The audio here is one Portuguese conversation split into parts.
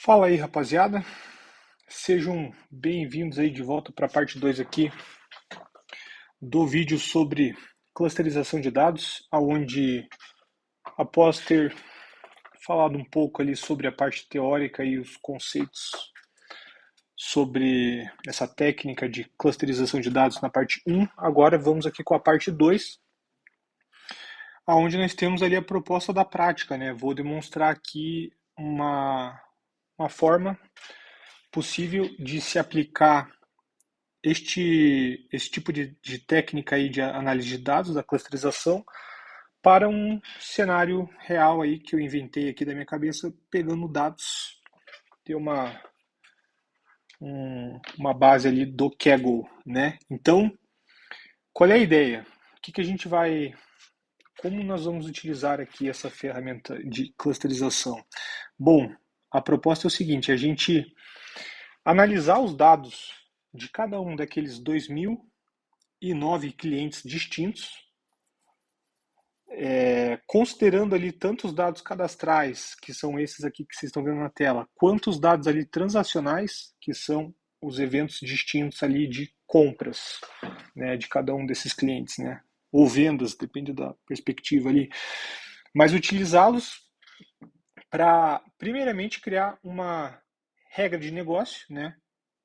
Fala aí, rapaziada. Sejam bem-vindos aí de volta para a parte 2 aqui do vídeo sobre clusterização de dados, aonde após ter falado um pouco ali sobre a parte teórica e os conceitos sobre essa técnica de clusterização de dados na parte 1, agora vamos aqui com a parte 2, aonde nós temos ali a proposta da prática, né? Vou demonstrar aqui uma forma possível de se aplicar esse tipo de técnica aí de análise de dados, da clusterização, para um cenário real aí que eu inventei aqui da minha cabeça, pegando dados, ter uma base ali do Kaggle, né? Então, qual é a ideia? Que a gente vai, como nós vamos utilizar aqui essa ferramenta de clusterização? Bom, a proposta é o seguinte, a gente analisar os dados de cada um daqueles 2009 clientes distintos, considerando ali tanto os dados cadastrais, que são esses aqui que vocês estão vendo na tela, quanto os dados ali transacionais, que são os eventos distintos ali de compras, né, de cada um desses clientes, né, ou vendas, depende da perspectiva ali, mas utilizá-los para, primeiramente, criar uma regra de negócio, né,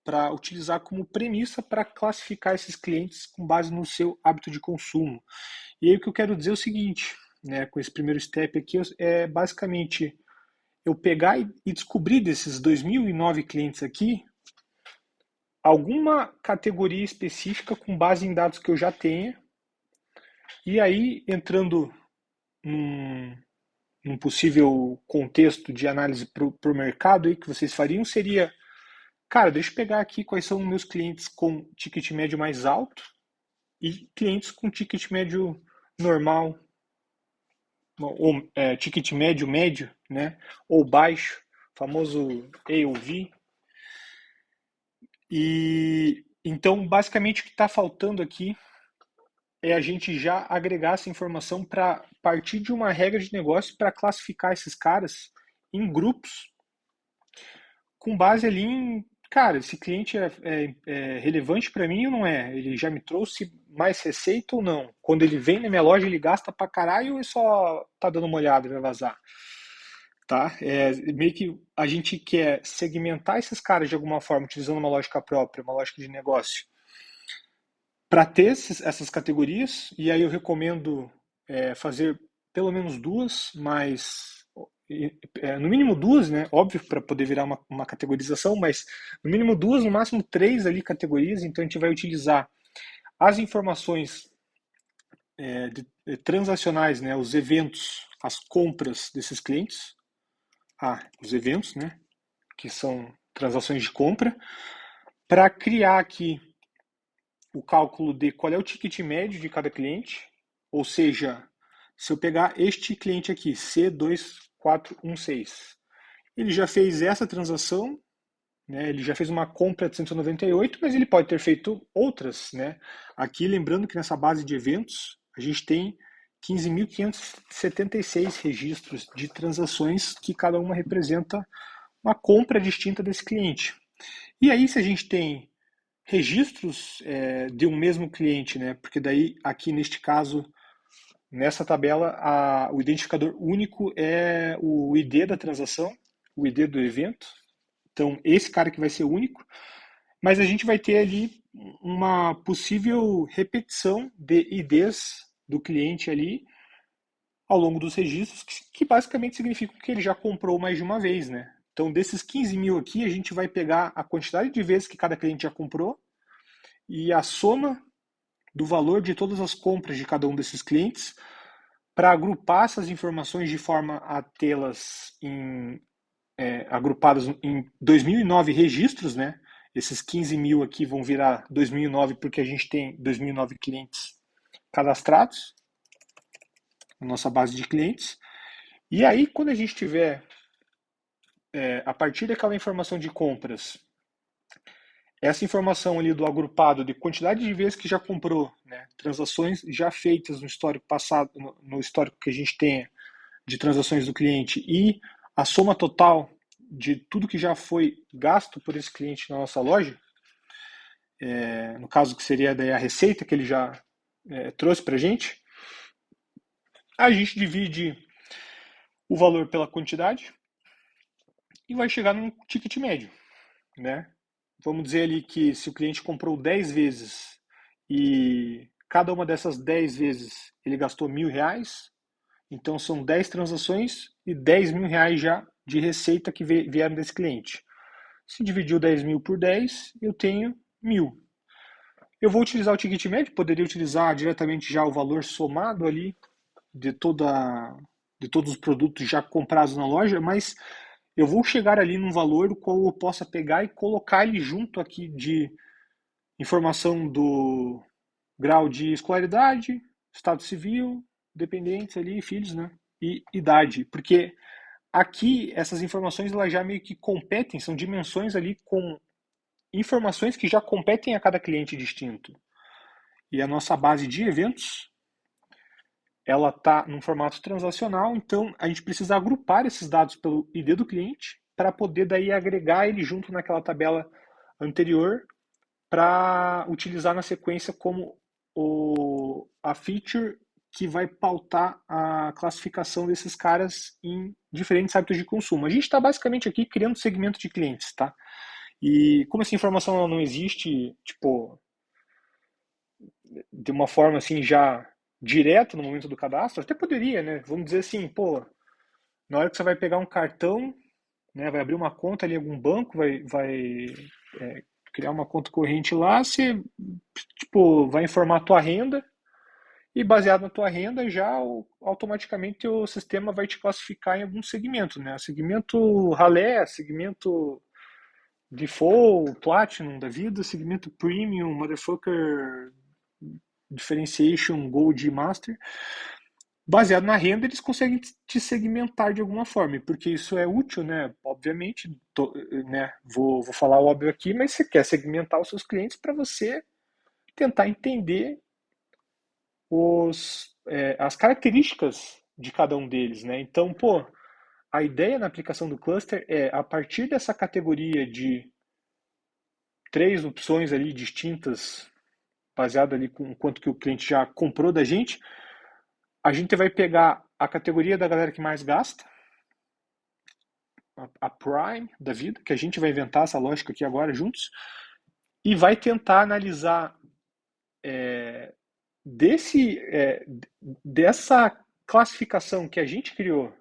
para utilizar como premissa para classificar esses clientes com base no seu hábito de consumo. E aí o que eu quero dizer é o seguinte, né, com esse primeiro step aqui, é basicamente eu pegar e descobrir desses 2009 clientes aqui alguma categoria específica com base em dados que eu já tenha, e aí entrando num possível contexto de análise para o mercado aí que vocês fariam seria, cara, deixa eu pegar aqui quais são os meus clientes com ticket médio mais alto e clientes com ticket médio normal, ou ticket médio médio, né, ou baixo, famoso AOV. E então, basicamente, o que está faltando aqui é a gente já agregar essa informação para partir de uma regra de negócio para classificar esses caras em grupos com base ali em, cara, esse cliente é relevante para mim ou não é? Ele já me trouxe mais receita ou não? Quando ele vem na minha loja, ele gasta pra caralho ou só tá dando uma olhada e vai vazar? Tá? Meio que a gente quer segmentar esses caras de alguma forma, utilizando uma lógica própria, uma lógica de negócio, para ter essas categorias, e aí eu recomendo fazer pelo menos duas, mas no mínimo duas, né? Óbvio, para poder virar uma categorização, mas no mínimo duas, no máximo três ali categorias. Então a gente vai utilizar as informações transacionais, né? Os eventos, as compras desses clientes, os eventos, né? Que são transações de compra, para criar aqui o cálculo de qual é o ticket médio de cada cliente, ou seja, se eu pegar este cliente aqui, C2416, ele já fez essa transação, né, ele já fez uma compra de 198, mas ele pode ter feito outras, né? Aqui, lembrando que nessa base de eventos, a gente tem 15.576 registros de transações que cada uma representa uma compra distinta desse cliente. E aí, se a gente tem registros de um mesmo cliente, né? Porque daí, aqui neste caso, nessa tabela, o identificador único é o ID da transação, o ID do evento. Então, esse cara que vai ser único. Mas a gente vai ter ali uma possível repetição de IDs do cliente ali ao longo dos registros, que basicamente significa que ele já comprou mais de uma vez, né? Então, desses 15 mil aqui, a gente vai pegar a quantidade de vezes que cada cliente já comprou e a soma do valor de todas as compras de cada um desses clientes para agrupar essas informações de forma a tê-las agrupadas em 2009 registros, né? Esses 15 mil aqui vão virar 2009 porque a gente tem 2009 clientes cadastrados na nossa base de clientes. E aí, quando a gente tiver, a partir daquela informação de compras, essa informação ali do agrupado de quantidade de vezes que já comprou, né, transações já feitas no histórico passado, no histórico que a gente tem de transações do cliente e a soma total de tudo que já foi gasto por esse cliente na nossa loja, no caso que seria daí a receita que ele já trouxe para a gente divide o valor pela quantidade e vai chegar num ticket médio, né? Vamos dizer ali que se o cliente comprou 10 vezes e cada uma dessas 10 vezes ele gastou R$ 1.000, então são 10 transações e R$ 10.000 já de receita que vieram desse cliente. Se dividir o 10 mil por 10, eu tenho 1.000. Eu vou utilizar o ticket médio, poderia utilizar diretamente já o valor somado ali de, de todos os produtos já comprados na loja, mas eu vou chegar ali num valor do qual eu possa pegar e colocar ele junto aqui de informação do grau de escolaridade, estado civil, dependentes ali, filhos, né? E idade, porque aqui essas informações elas já meio que competem, são dimensões ali com informações que já competem a cada cliente distinto. E a nossa base de eventos, ela está num formato transacional, então a gente precisa agrupar esses dados pelo ID do cliente para poder daí agregar ele junto naquela tabela anterior para utilizar na sequência como a feature que vai pautar a classificação desses caras em diferentes hábitos de consumo. A gente está basicamente aqui criando segmento de clientes, tá? E como essa informação não existe, tipo, de uma forma assim já direta no momento do cadastro, até poderia, né? Vamos dizer assim, pô, na hora que você vai pegar um cartão, né, vai abrir uma conta ali em algum banco, vai criar uma conta corrente lá, você tipo, vai informar a tua renda e baseado na tua renda já automaticamente o sistema vai te classificar em algum segmento, né? Segmento ralé, segmento default, platinum da vida, segmento premium, motherfucker, differentiation, gold e master. Baseado na renda, eles conseguem te segmentar de alguma forma, porque isso é útil, né? Obviamente, né? Vou falar o óbvio aqui, mas você quer segmentar os seus clientes para você tentar entender as características de cada um deles, né? Então, pô, a ideia na aplicação do cluster é, a partir dessa categoria de 3 opções ali distintas, baseado ali com quanto que o cliente já comprou da gente, a gente vai pegar a categoria da galera que mais gasta, a Prime da vida, que a gente vai inventar essa lógica aqui agora juntos, e vai tentar analisar dessa classificação que a gente criou,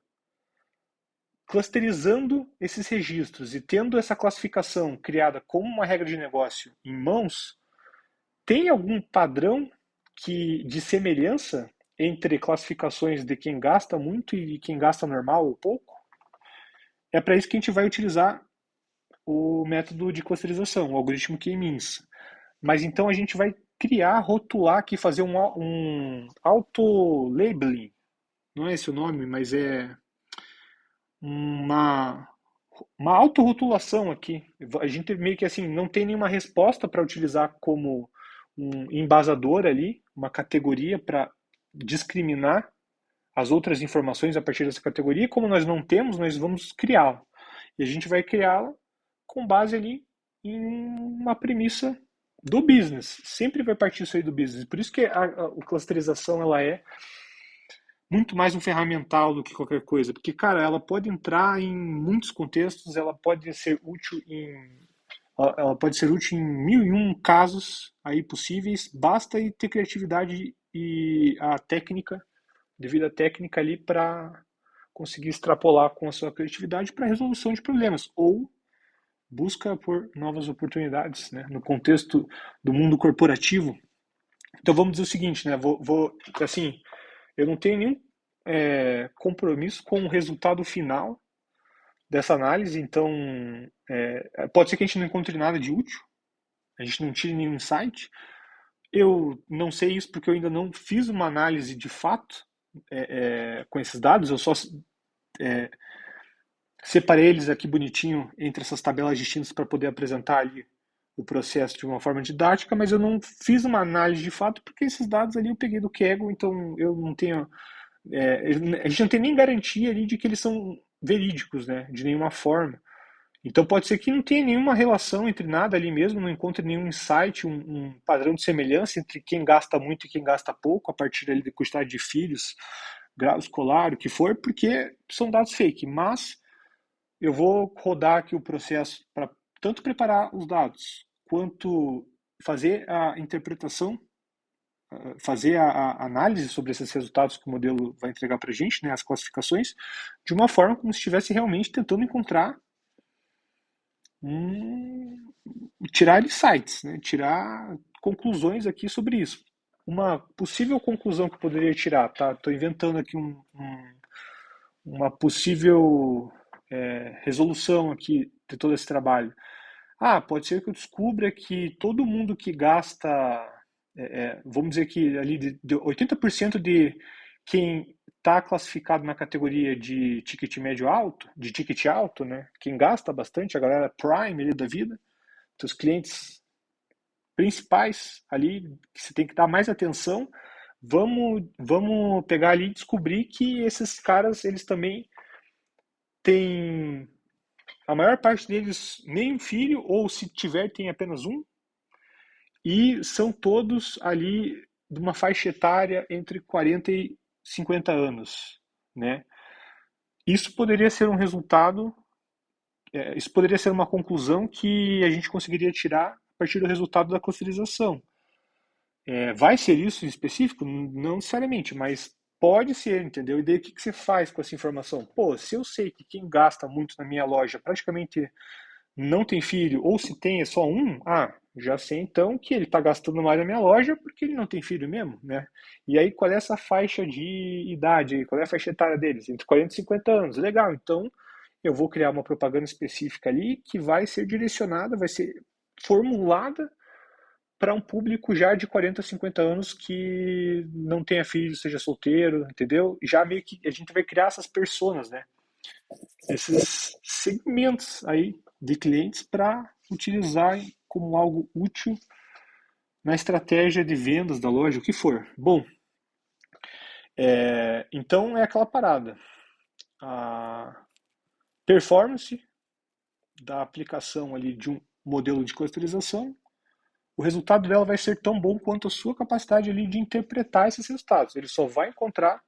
clusterizando esses registros e tendo essa classificação criada como uma regra de negócio em mãos, tem algum padrão de semelhança entre classificações de quem gasta muito e quem gasta normal ou pouco? É para isso que a gente vai utilizar o método de clusterização, o algoritmo K-means. Mas então a gente vai criar, rotular aqui, fazer um auto-labeling. Não é esse o nome, mas é uma, uma autorrotulação aqui. A gente meio que assim não tem nenhuma resposta para utilizar como um embasador ali, uma categoria para discriminar as outras informações a partir dessa categoria. Como nós não temos, nós vamos criá-la. E a gente vai criá-la com base ali em uma premissa do business. Sempre vai partir isso aí do business. Por isso que a clusterização ela é muito mais um ferramental do que qualquer coisa, porque, cara, ela pode entrar em muitos contextos, ela pode ser útil em 1001 casos aí possíveis, basta ter criatividade e a técnica, devido à técnica ali para conseguir extrapolar com a sua criatividade para resolução de problemas ou busca por novas oportunidades, né, no contexto do mundo corporativo. Então vamos dizer o seguinte, né, assim, eu não tenho nenhum compromisso com o resultado final dessa análise, então pode ser que a gente não encontre nada de útil, a gente não tire nenhum insight. Eu não sei isso porque eu ainda não fiz uma análise de fato com esses dados, eu só separei eles aqui bonitinho entre essas tabelas distintas para poder apresentar ali o processo de uma forma didática, mas eu não fiz uma análise de fato porque esses dados ali eu peguei do Kaggle, então eu não tenho a gente não tem nem garantia ali de que eles são verídicos, né, de nenhuma forma. Então pode ser que não tenha nenhuma relação entre nada ali mesmo, não encontre nenhum insight, um padrão de semelhança entre quem gasta muito e quem gasta pouco, a partir ali da quantidade de filhos, grau escolar, o que for, porque são dados fake. Mas eu vou rodar aqui o processo para tanto preparar os dados, quanto fazer a interpretação, fazer a análise sobre esses resultados que o modelo vai entregar para a gente, né, as classificações, de uma forma como se estivesse realmente tentando encontrar tirar insights, né? Tirar conclusões aqui sobre isso. Uma possível conclusão que eu poderia tirar, tá? Estou inventando aqui uma possível resolução aqui de todo esse trabalho. Ah, pode ser que eu descubra que todo mundo que gasta, vamos dizer que ali de 80% de quem está classificado na categoria de ticket médio alto, de ticket alto, né? Quem gasta bastante, a galera prime ali da vida, os clientes principais ali, que você tem que dar mais atenção, vamos pegar ali e descobrir que esses caras, eles também têm, a maior parte deles, nem um filho, ou se tiver, tem apenas um, e são todos ali de uma faixa etária entre 40 e 50 anos, né? Isso poderia ser um resultado, isso poderia ser uma conclusão que a gente conseguiria tirar a partir do resultado da clusterização. Vai ser isso em específico? Não necessariamente, mas pode ser, entendeu? E daí o que você faz com essa informação? Pô, se eu sei que quem gasta muito na minha loja praticamente não tem filho, ou se tem é só um, já sei então que ele está gastando mais na minha loja porque ele não tem filho mesmo, né? E aí qual é essa faixa de idade? Qual é a faixa etária deles? Entre 40 e 50 anos. Legal, então eu vou criar uma propaganda específica ali que vai ser direcionada, vai ser formulada para um público já de 40, 50 anos que não tenha filho, seja solteiro, entendeu? Já meio que a gente vai criar essas personas, né? Esses segmentos aí de clientes para utilizar como algo útil na estratégia de vendas da loja, o que for. Bom, então é aquela parada. A performance da aplicação ali de um modelo de clusterização, o resultado dela vai ser tão bom quanto a sua capacidade ali de interpretar esses resultados. Ele só vai encontrar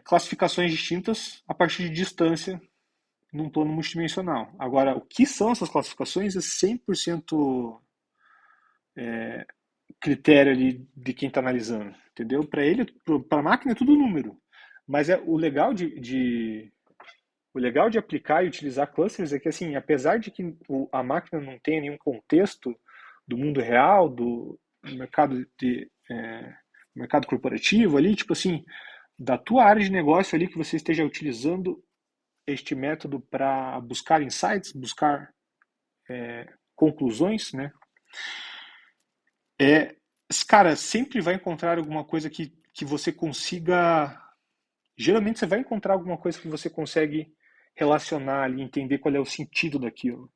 classificações distintas a partir de distância num plano multidimensional. Agora, o que são essas classificações é 100% critério ali de quem está analisando, entendeu? Para ele, para a máquina é tudo número, mas o legal o legal de aplicar e utilizar clusters é que, assim, apesar de que a máquina não tenha nenhum contexto do mundo real, do mercado mercado corporativo ali, tipo assim, da tua área de negócio ali que você esteja utilizando este método para buscar insights, buscar conclusões, né? Cara, sempre vai encontrar alguma coisa que você consiga. Geralmente você vai encontrar alguma coisa que você consegue relacionar ali, entender qual é o sentido daquilo.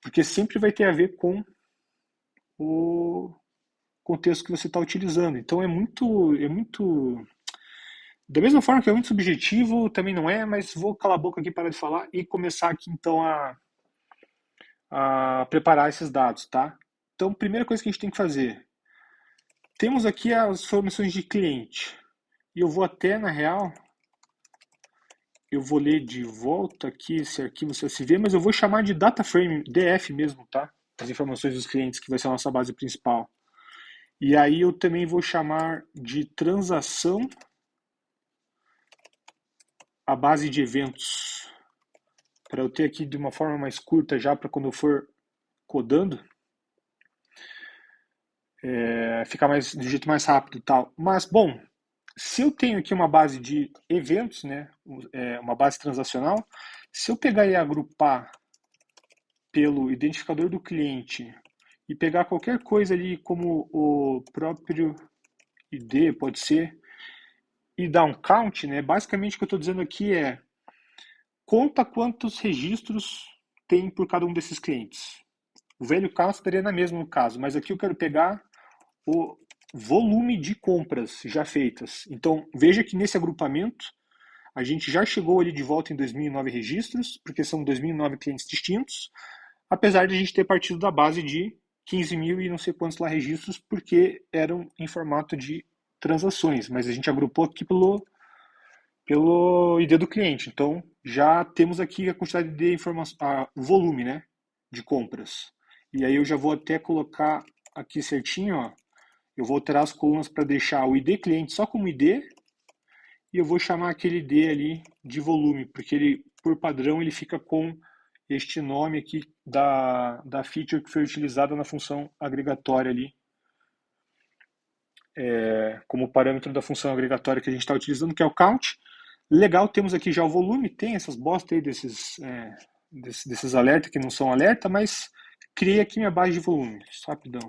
Porque sempre vai ter a ver com o contexto que você está utilizando. Então é muito. Da mesma forma que é muito subjetivo, também não é, mas vou calar a boca aqui, parar de falar e começar aqui então a preparar esses dados, tá? Então, primeira coisa que a gente tem que fazer. Temos aqui as informações de cliente. E eu vou até, na real, eu vou ler de volta aqui esse arquivo CSV, mas eu vou chamar de data frame, DF mesmo, tá? As informações dos clientes, que vai ser a nossa base principal. E aí eu também vou chamar de transação a base de eventos, para eu ter aqui de uma forma mais curta já para quando eu for codando, ficar mais do jeito mais rápido e tal. Mas, bom, se eu tenho aqui uma base de eventos, né, uma base transacional, se eu pegar e agrupar pelo identificador do cliente e pegar qualquer coisa ali como o próprio ID, pode ser, e dar um count, né, basicamente o que eu estou dizendo aqui é conta quantos registros tem por cada um desses clientes. O velho count estaria na mesma no caso, mas aqui eu quero pegar o volume de compras já feitas. Então, veja que nesse agrupamento, A gente já chegou ali de volta em 2009 registros, porque são 2009 clientes distintos, apesar de a gente ter partido da base de 15 mil e não sei quantos lá registros, porque eram em formato de transações, mas a gente agrupou aqui pelo ID do cliente. Então, já temos aqui a quantidade de informação, o volume, né, de compras. E aí eu já vou até colocar aqui certinho, ó. Eu vou alterar as colunas para deixar o ID cliente só como ID e eu vou chamar aquele ID ali de volume, porque ele, por padrão, ele fica com este nome aqui da feature que foi utilizada na função agregatória ali, como parâmetro da função agregatória que a gente está utilizando, que é o count. Legal, temos aqui já o volume, tem essas bostas aí desses alertas que não são alerta, mas criei aqui minha base de volume, rapidão.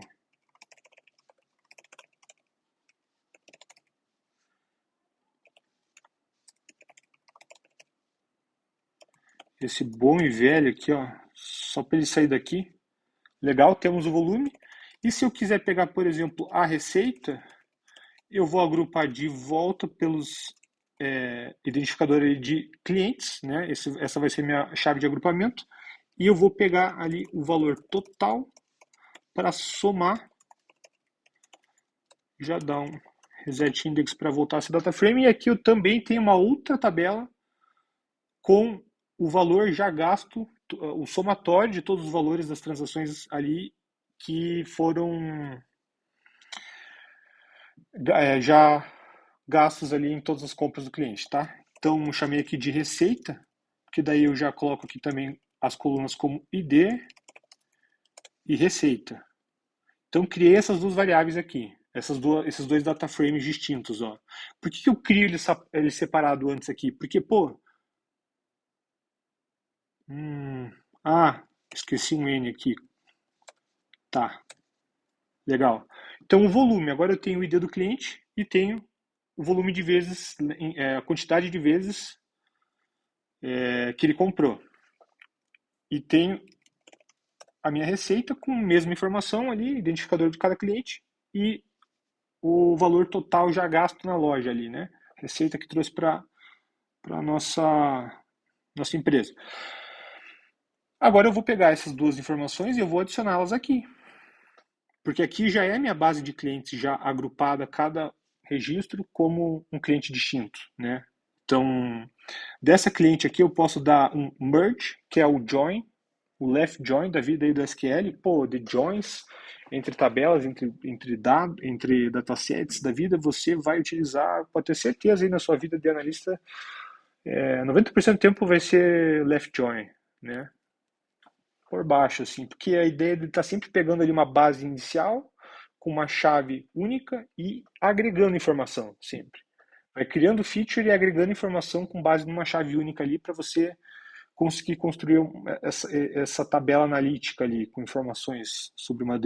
Esse bom e velho aqui, ó, só para ele sair daqui. Legal, temos o volume. E se eu quiser pegar, por exemplo, a receita, eu vou agrupar de volta pelos identificadores de clientes, né? Essa vai ser minha chave de agrupamento. E eu vou pegar ali o valor total para somar. Já dá um reset index para voltar esse data frame. E aqui eu também tenho uma outra tabela com o valor já gasto, o somatório de todos os valores das transações ali que foram já gastos ali em todas as compras do cliente, tá? Então, eu chamei aqui de receita, que daí eu já coloco aqui também as colunas como ID e receita. Então, criei essas duas variáveis aqui, esses dois data frames distintos, ó. Por que eu crio ele separado antes aqui? Porque, pô, ah, esqueci um N aqui. Tá, legal. Então, o volume, agora eu tenho o ID do cliente e tenho o volume de vezes, a quantidade de vezes que ele comprou. E tenho a minha receita com a mesma informação ali, identificador de cada cliente e o valor total já gasto na loja ali, né? Receita que trouxe para a nossa empresa. Agora eu vou pegar essas duas informações e eu vou adicioná-las aqui. Porque aqui já é minha base de clientes já agrupada, cada registro como um cliente distinto, né? Então, dessa cliente aqui eu posso dar um merge, que é o join, o left join da vida aí do SQL, pô, de joins entre tabelas, entre datasets da vida, você vai utilizar, pode ter certeza aí na sua vida de analista, 90% do tempo vai ser left join, né? Por baixo, assim, porque a ideia de estar sempre pegando ali uma base inicial com uma chave única e agregando informação sempre. Vai criando feature e agregando informação com base numa chave única ali para você conseguir construir essa tabela analítica ali com informações sobre uma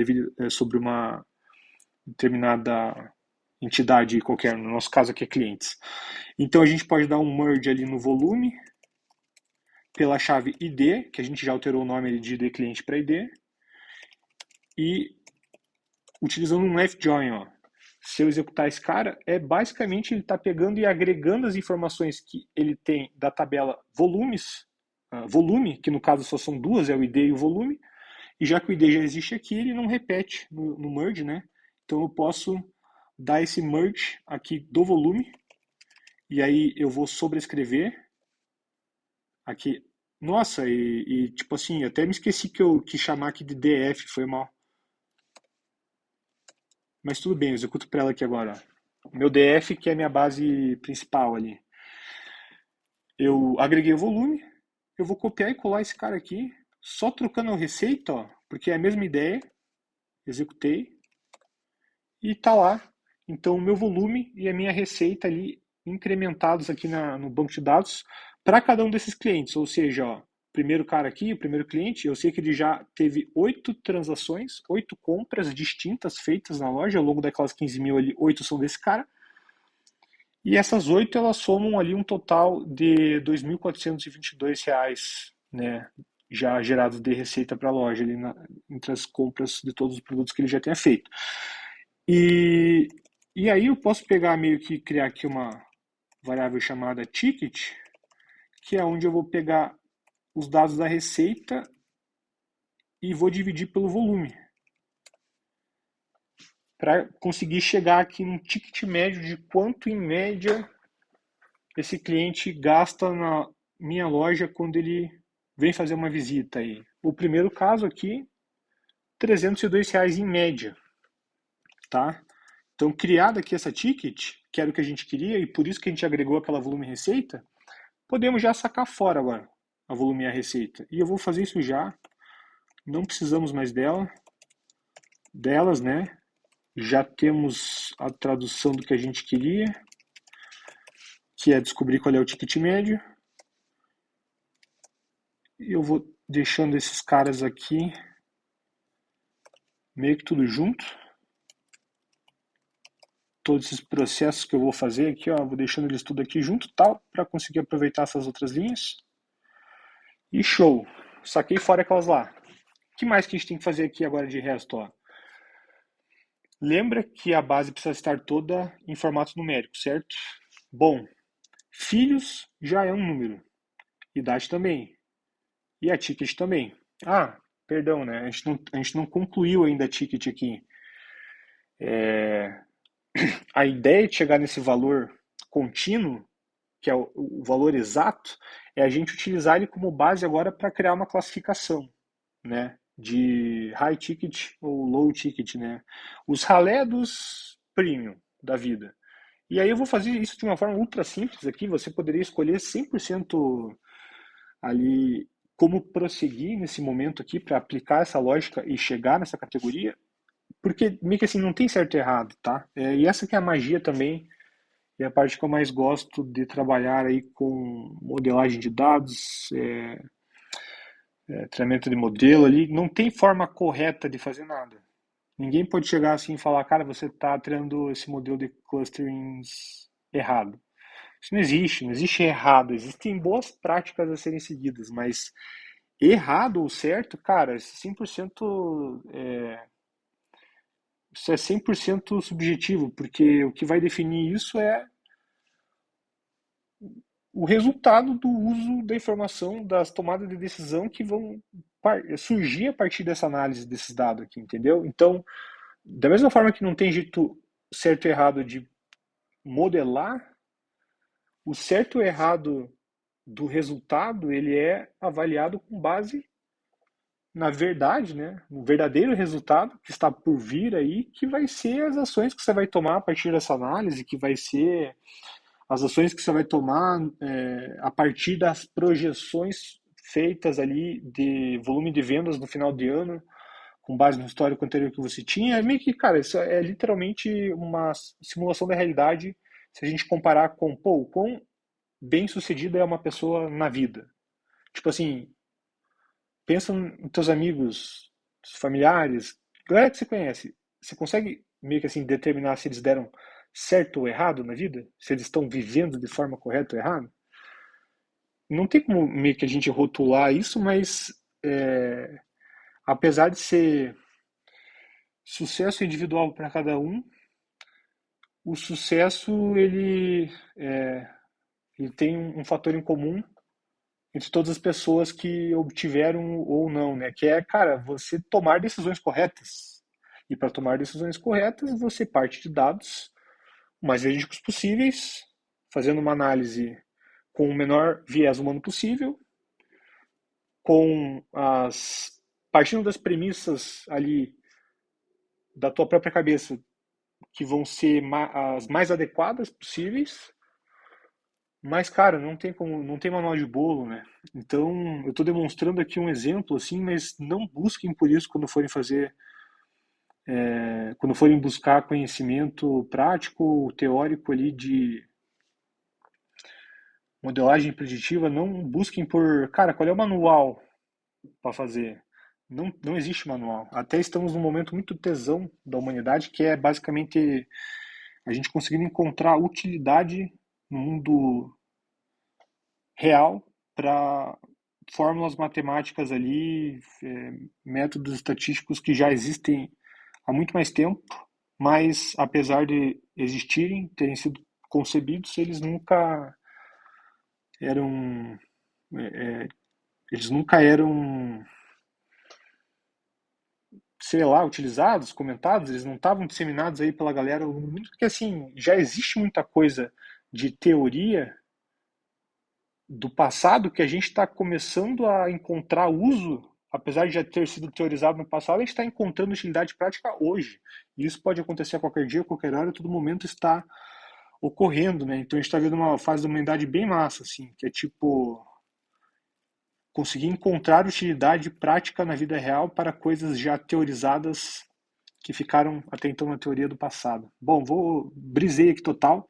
determinada entidade qualquer, no nosso caso aqui é clientes. Então a gente pode dar um merge ali no volume pela chave ID, que a gente já alterou o nome de ID cliente para ID, e utilizando um left join, ó. Se eu executar esse cara, basicamente ele está pegando e agregando as informações que ele tem da tabela volume, que no caso só são duas, é o ID e o volume, e já que o ID já existe aqui, ele não repete no merge, né? Então eu posso dar esse merge aqui do volume, e aí eu vou sobrescrever aqui. Nossa, tipo assim, até me esqueci que eu quis chamar aqui de DF, foi mal. Mas tudo bem, eu executo para ela aqui agora. Meu DF, que é a minha base principal ali. Eu agreguei o volume, eu vou copiar e colar esse cara aqui, só trocando a receita, ó, porque é a mesma ideia. Executei e tá lá. Então, o meu volume e a minha receita ali incrementados aqui no banco de dados para cada um desses clientes. Ou seja, ó, primeiro cara aqui, o primeiro cliente, eu sei que ele já teve 8 transações, 8 compras distintas feitas na loja ao longo daquelas 15 mil ali, 8 são desse cara. E essas 8 elas somam ali um total de R$ 2.422, né, já gerados de receita para a loja ali entre as compras de todos os produtos que ele já tenha feito. E aí eu posso pegar meio que criar aqui variável chamada ticket, que é onde eu vou pegar os dados da receita e vou dividir pelo volume, para conseguir chegar aqui no ticket médio de quanto, em média, esse cliente gasta na minha loja quando ele vem fazer uma visita aí. O primeiro caso aqui, R$ 302 em média, tá? Então, criada aqui essa ticket, que era o que a gente queria, e por isso que a gente agregou aquela volume receita, podemos já sacar fora agora a volume e a receita. E eu vou fazer isso já, não precisamos mais delas, né? Já temos a tradução do que a gente queria, que é descobrir qual é o ticket médio. E eu vou deixando esses caras aqui meio que tudo junto. Todos esses processos que eu vou fazer aqui, ó, vou deixando eles tudo aqui junto, tal, para conseguir aproveitar essas outras linhas. E show! Saquei fora aquelas lá. O que mais que a gente tem que fazer aqui agora de resto, ó? Lembra que a base precisa estar toda em formato numérico, certo? Bom, filhos já é um número. Idade também. E a ticket também. Ah, perdão, né? A gente não concluiu ainda a ticket aqui. A ideia de chegar nesse valor contínuo, que é o valor exato, é a gente utilizar ele como base agora para criar uma classificação, né? De high ticket ou low ticket, né? Os ralé dos premium da vida. E aí eu vou fazer isso de uma forma ultra simples aqui. Você poderia escolher 100% ali como prosseguir nesse momento aqui para aplicar essa lógica e chegar nessa categoria, porque meio que assim não tem certo e errado, tá? E essa que é a magia também, e a parte que eu mais gosto de trabalhar aí com modelagem de dados, treinamento de modelo ali, não tem forma correta de fazer nada. Ninguém pode chegar assim e falar, cara, você está treinando esse modelo de clusterings errado. Isso não existe errado, existem boas práticas a serem seguidas, mas errado ou certo, cara, isso é 100% subjetivo, porque o que vai definir isso é o resultado do uso da informação, das tomadas de decisão que vão surgir a partir dessa análise desses dados aqui, entendeu? Então, da mesma forma que não tem jeito certo e errado de modelar, o certo e errado do resultado, ele é avaliado com base na verdade, né, no verdadeiro resultado que está por vir aí, que vai ser as ações que você vai tomar a partir dessa análise, que vai ser as ações que você vai tomar a partir das projeções feitas ali de volume de vendas no final de ano, com base no histórico anterior que você tinha. É meio que, cara, isso é literalmente uma simulação da realidade se a gente comparar com, pô, o quão bem sucedida é uma pessoa na vida. Tipo assim, pensa nos teus amigos, familiares, galera que você conhece. Você consegue meio que assim determinar se eles deram certo ou errado na vida? Se eles estão vivendo de forma correta ou errada? Não tem como meio que a gente rotular isso, mas apesar de ser sucesso individual para cada um, o sucesso ele tem um fator em comum entre todas as pessoas que obtiveram ou não, né? Que é, cara, você tomar decisões corretas. E para tomar decisões corretas, você parte de dados o mais verídicos possíveis, fazendo uma análise com o menor viés humano possível, com as partindo das premissas ali da tua própria cabeça que vão ser as mais adequadas possíveis. Mas, cara, não tem como, não tem manual de bolo, né? Então, eu estou demonstrando aqui um exemplo, assim, mas não busquem por isso quando forem buscar conhecimento prático, teórico ali de modelagem preditiva, não busquem por, cara, qual é o manual para fazer? Não, não existe manual. Até estamos num momento muito tesão da humanidade, que é basicamente a gente conseguindo encontrar utilidade no mundo real para fórmulas matemáticas ali, métodos estatísticos que já existem há muito mais tempo, mas apesar de existirem, terem sido concebidos, eram, é, eles nunca eram, sei lá, utilizados, comentados, eles não estavam disseminados aí pela galera, muito porque assim, já existe muita coisa de teoria do passado que a gente está começando a encontrar uso, apesar de já ter sido teorizado no passado, a gente está encontrando utilidade prática hoje. E isso pode acontecer a qualquer dia, a qualquer hora, a todo momento está ocorrendo, né? Então a gente está vendo uma fase da humanidade bem massa, assim, que é tipo conseguir encontrar utilidade prática na vida real para coisas já teorizadas que ficaram até então na teoria do passado. Bom, vou brisei aqui total,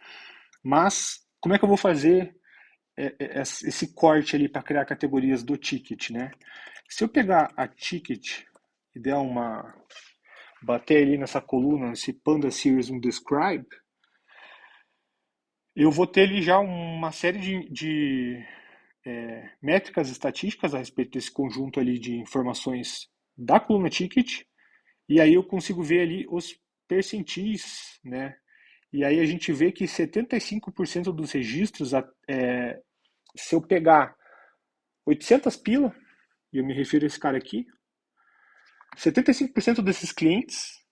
mas como é que eu vou fazer esse corte ali para criar categorias do ticket, né? Se eu pegar a ticket e der uma bater ali nessa coluna, nesse Panda Series Describe, eu vou ter ali já uma série de métricas estatísticas a respeito desse conjunto ali de informações da coluna ticket, e aí eu consigo ver ali os percentis, né? E aí a gente vê que 75% dos registros, se eu pegar 800 pila, e eu me refiro a esse cara aqui, 75% desses clientes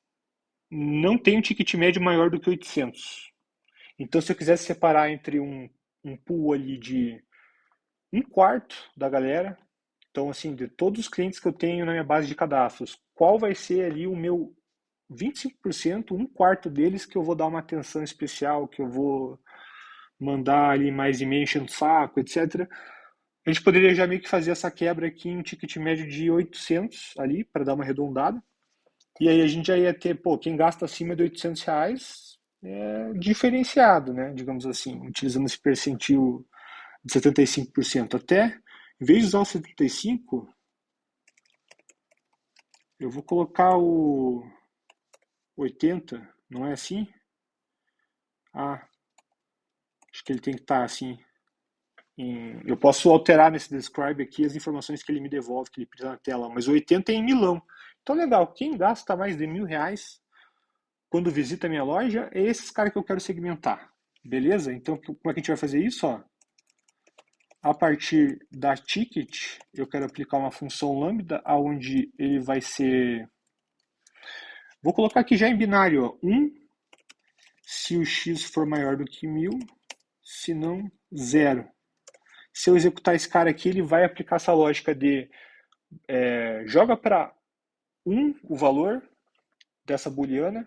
não tem um ticket médio maior do que 800. Então, se eu quisesse separar entre um pool ali de um quarto da galera, então, assim, de todos os clientes que eu tenho na minha base de cadastros, qual vai ser ali o meu 25%, um quarto deles que eu vou dar uma atenção especial, que eu vou mandar ali mais e-mail enchendo o saco, etc. A gente poderia já meio que fazer essa quebra aqui em um ticket médio de 800 ali, para dar uma arredondada. E aí a gente já ia ter, pô, quem gasta acima de R$ 800 é diferenciado, né? Digamos assim, utilizando esse percentil de 75%. Até, em vez de usar o 75%, eu vou colocar o 80%, não é assim? Ah, acho que ele tem que estar assim. Eu posso alterar nesse describe aqui as informações que ele me devolve, que ele precisa na tela, mas o 80 é em milão. Então, legal, quem gasta mais de R$ 1.000 quando visita a minha loja, é esses caras que eu quero segmentar. Beleza? Então, como é que a gente vai fazer isso? Ó? A partir da ticket, eu quero aplicar uma função lambda, onde ele vai ser... Vou colocar aqui já em binário, ó, 1, se o x for maior do que 1.000, se não, 0. Se eu executar esse cara aqui, ele vai aplicar essa lógica de joga para 1 o valor dessa booleana,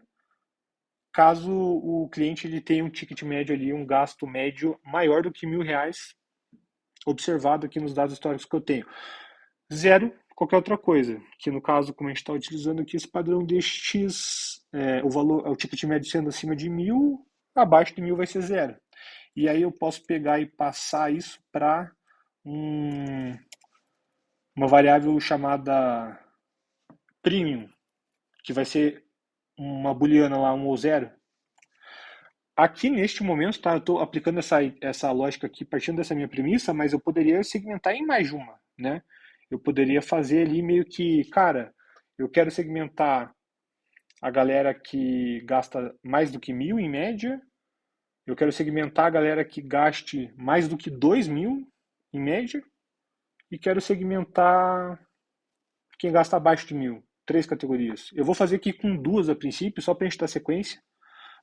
caso o cliente ele tenha um ticket médio ali, um gasto médio maior do que R$ 1.000, observado aqui nos dados históricos que eu tenho. 0, qualquer outra coisa, que no caso, como a gente está utilizando aqui esse padrão de X, o valor, o ticket médio sendo acima de 1.000, abaixo de 1.000 vai ser 0. E aí eu posso pegar e passar isso para uma variável chamada premium, que vai ser uma booleana lá, 1 ou 0. Aqui neste momento, tá, eu estou aplicando essa lógica aqui, partindo dessa minha premissa, mas eu poderia segmentar em mais de uma, né? Eu poderia fazer ali meio que, cara, eu quero segmentar a galera que gasta mais do que 1.000 em média, eu quero segmentar a galera que gaste mais do que 2.000 em média, e quero segmentar quem gasta abaixo de 1.000. 3 categorias. Eu vou fazer aqui com 2 a princípio, só para a gente dar sequência.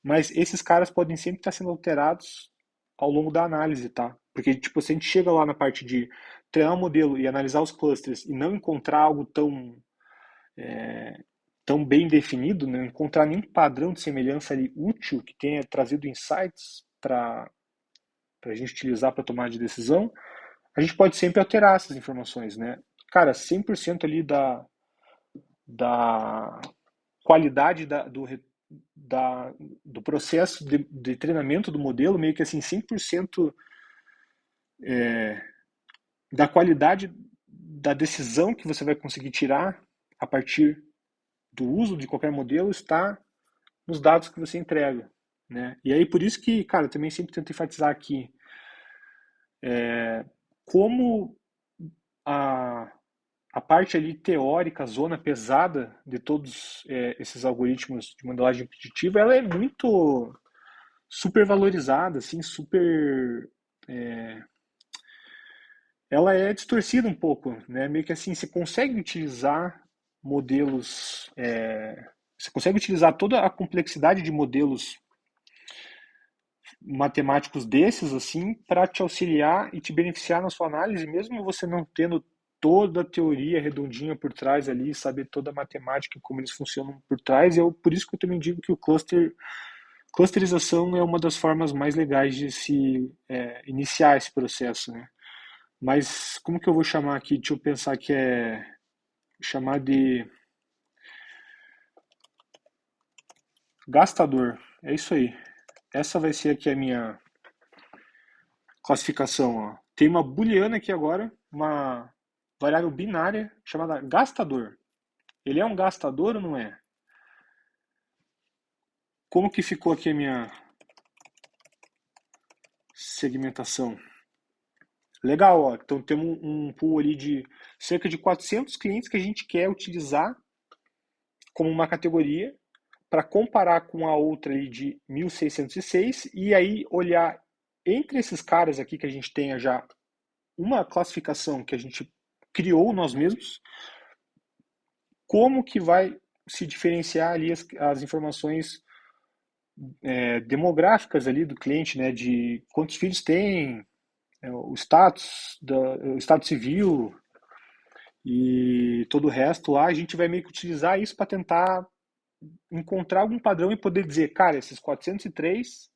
Mas esses caras podem sempre estar sendo alterados ao longo da análise, tá? Porque, tipo, se a gente chega lá na parte de treinar um modelo e analisar os clusters e não encontrar algo tão bem definido, não encontrar nenhum padrão de semelhança ali útil que tenha trazido insights para a gente utilizar para tomar de decisão, a gente pode sempre alterar essas informações, né? Cara, 100% ali da qualidade do processo de treinamento do modelo, meio que assim, 100% da qualidade da decisão que você vai conseguir tirar a partir do uso de qualquer modelo está nos dados que você entrega, né? E aí por isso que, cara, eu também sempre tento enfatizar aqui como a, a parte ali teórica, a zona pesada de todos esses algoritmos de modelagem preditiva, ela é muito super valorizada, assim, super. é, Ela é distorcida um pouco, né? Meio que assim, você consegue utilizar modelos. Você consegue utilizar toda a complexidade de modelos matemáticos desses, assim, para te auxiliar e te beneficiar na sua análise, mesmo você não tendo toda a teoria redondinha por trás ali, saber toda a matemática e como eles funcionam por trás. Por isso que eu também digo que clusterização é uma das formas mais legais de se iniciar esse processo, né? Mas como que eu vou chamar aqui? Deixa eu pensar que chamar de gastador. É isso aí. Essa vai ser aqui a minha classificação. Ó. Tem uma booleana aqui agora, uma variável binária chamada gastador. Ele é um gastador ou não é? Como que ficou aqui a minha segmentação? Legal, ó. Então temos um pool ali de cerca de 400 clientes que a gente quer utilizar como uma categoria para comparar com a outra ali de 1606 e aí olhar entre esses caras aqui que a gente tenha já uma classificação que a gente criou nós mesmos, como que vai se diferenciar ali as informações demográficas ali do cliente, né, de quantos filhos tem, o status civil e todo o resto lá, a gente vai meio que utilizar isso para tentar encontrar algum padrão e poder dizer, cara, esses 403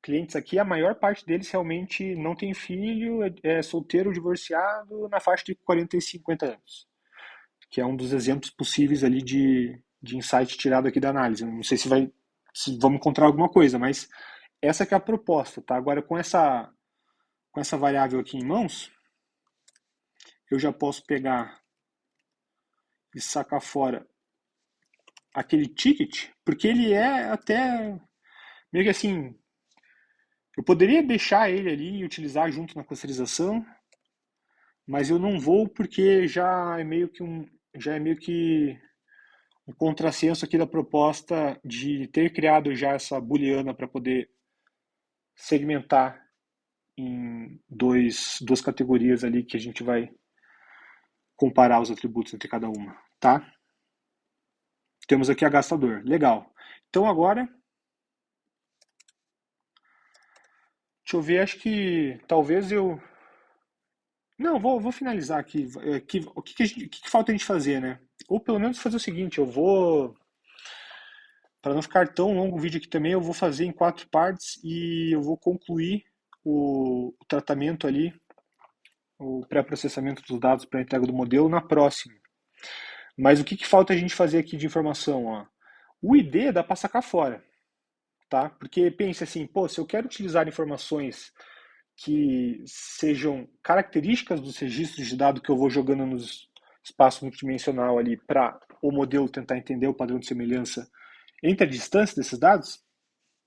clientes aqui, a maior parte deles realmente não tem filho, é solteiro, divorciado, na faixa de 40 e 50 anos, que é um dos exemplos possíveis ali de insight tirado aqui da análise. Não sei se vamos encontrar alguma coisa, mas essa que é a proposta, tá? Agora com essa variável aqui em mãos, eu já posso pegar e sacar fora aquele ticket, porque ele é até meio que assim, eu poderia deixar ele ali e utilizar junto na clusterização, mas eu não vou porque já é meio que um contrassenso aqui da proposta de ter criado já essa booleana para poder segmentar em duas categorias ali que a gente vai comparar os atributos entre cada uma, tá? Temos aqui a gastador, legal. Então agora, deixa eu ver, acho que talvez eu... Não, vou finalizar aqui. O que falta a gente fazer, né? Ou pelo menos fazer o seguinte, para não ficar tão longo o vídeo aqui também, eu vou fazer em 4 partes e eu vou concluir o tratamento ali, o pré-processamento dos dados para a entrega do modelo na próxima. Mas o que falta a gente fazer aqui de informação? Ó? O ID dá para sacar fora, tá? Porque pense assim, pô, se eu quero utilizar informações que sejam características dos registros de dado que eu vou jogando no espaço multidimensional ali para o modelo tentar entender o padrão de semelhança entre a distância desses dados,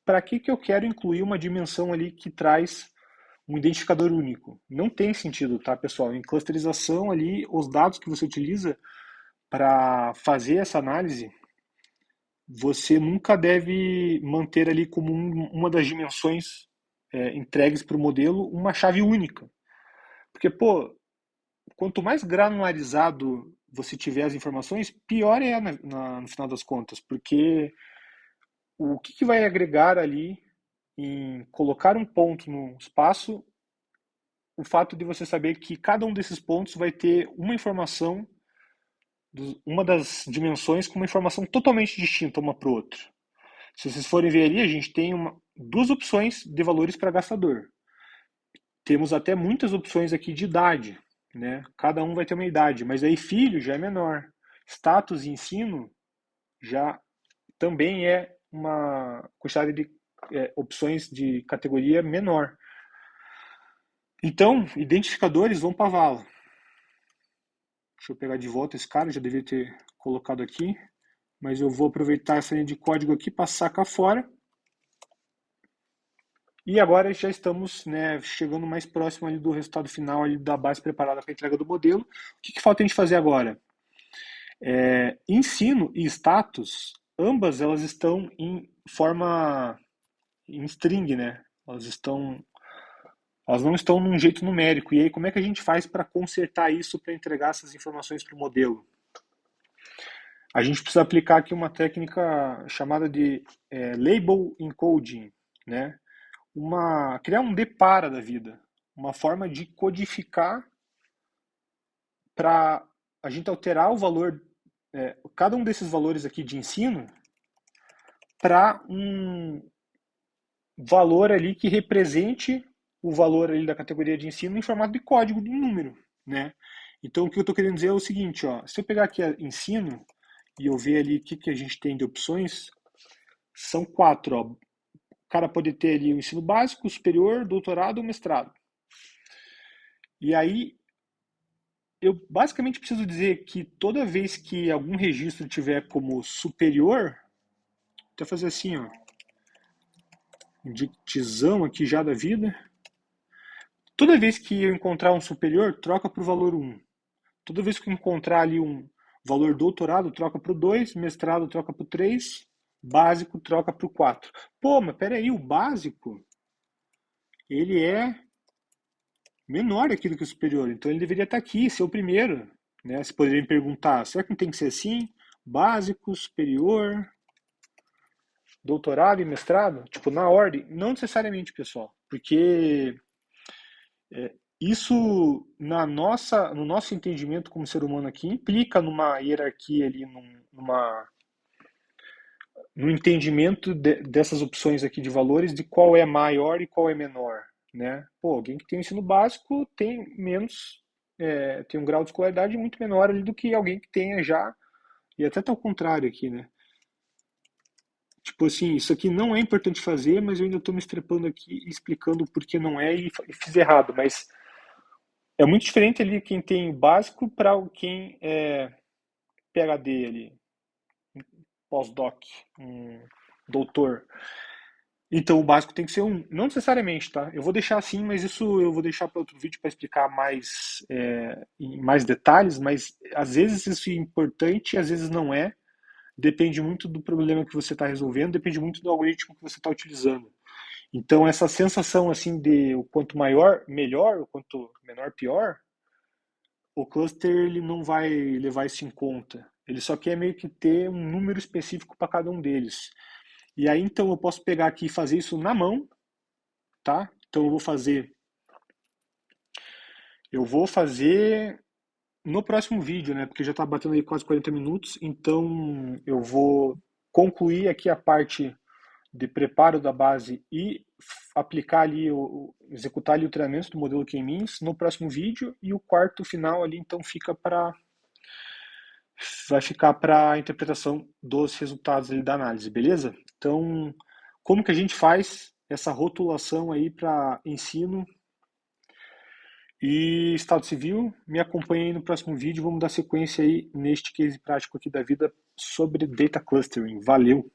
para que eu quero incluir uma dimensão ali que traz um identificador único? Não tem sentido, tá, pessoal? Em clusterização ali, os dados que você utiliza para fazer essa análise, você nunca deve manter ali como uma das dimensões entregues para o modelo uma chave única. Porque, pô, quanto mais granularizado você tiver as informações, pior é no final das contas, porque o que vai agregar ali em colocar um ponto no espaço, o fato de você saber que cada um desses pontos vai ter uma informação, uma das dimensões com uma informação totalmente distinta uma para o outro. Se vocês forem ver ali, a gente tem duas opções de valores para gastador. Temos até muitas opções aqui de idade, né? Cada um vai ter uma idade, mas aí filho já é menor. Status e ensino já também é uma quantidade de opções de categoria menor. Então, identificadores vão para a vala. Deixa eu pegar de volta esse cara, já devia ter colocado aqui, mas eu vou aproveitar essa linha de código aqui para sacar fora. E agora já estamos, né, chegando mais próximo ali do resultado final ali da base preparada para a entrega do modelo. O que falta a gente fazer agora? Ensino e status, ambas elas estão em forma em string, né? Elas não estão num jeito numérico. E aí, como é que a gente faz para consertar isso para entregar essas informações para o modelo? A gente precisa aplicar aqui uma técnica chamada de label encoding, né? Criar um depara da vida, uma forma de codificar para a gente alterar o valor, cada um desses valores aqui de ensino, para um valor ali que represente o valor ali da categoria de ensino em formato de código, de número, né? Então, o que eu estou querendo dizer é o seguinte, ó, se eu pegar aqui ensino e eu ver ali o que a gente tem de opções, são 4, ó. O cara pode ter ali o ensino básico, superior, doutorado ou mestrado. E aí, eu basicamente preciso dizer que toda vez que algum registro tiver como superior, vou fazer assim, ó, um dictizão aqui já da vida. Toda vez que eu encontrar um superior, troca para o valor 1. Toda vez que eu encontrar ali um valor doutorado, troca para o 2, mestrado troca para o 3, básico troca para o 4. Pô, mas peraí, o básico, ele é menor aqui do que o superior, então ele deveria estar aqui, ser o primeiro. Né? Você poderia me perguntar, será que não tem que ser assim? Básico, superior, doutorado e mestrado? Tipo, na ordem? Não necessariamente, pessoal, porque isso no nosso entendimento como ser humano aqui implica numa hierarquia ali, no entendimento dessas opções aqui de valores, de qual é maior e qual é menor, né? Pô, alguém que tem ensino básico tem menos, tem um grau de escolaridade muito menor ali do que alguém que tenha já, e até tá ao contrário aqui, né? Tipo assim, isso aqui não é importante fazer, mas eu ainda estou me estrepando aqui explicando por que não é e fiz errado, mas é muito diferente ali quem tem básico para quem é PhD ali, pós-doc, um doutor. Então o básico tem que ser um. Não necessariamente, tá? Eu vou deixar assim, mas isso eu vou deixar para outro vídeo para explicar mais em mais detalhes, mas às vezes isso é importante, às vezes não é. Depende muito do problema que você está resolvendo, depende muito do algoritmo que você está utilizando. Então essa sensação assim de o quanto maior, melhor, o quanto menor, pior, o cluster ele não vai levar isso em conta. Ele só quer meio que ter um número específico para cada um deles. E aí então eu posso pegar aqui e fazer isso na mão, tá? Então eu vou fazer no próximo vídeo, né? Porque já está batendo aí quase 40 minutos, então eu vou concluir aqui a parte de preparo da base e aplicar ali, executar ali o treinamento do modelo K-means no próximo vídeo, e o quarto final ali então vai ficar para a interpretação dos resultados ali da análise, beleza? Então, como que a gente faz essa rotulação aí para ensino e Estado Civil? Me acompanhe aí no próximo vídeo, vamos dar sequência aí neste case prático aqui da vida sobre Data Clustering. Valeu!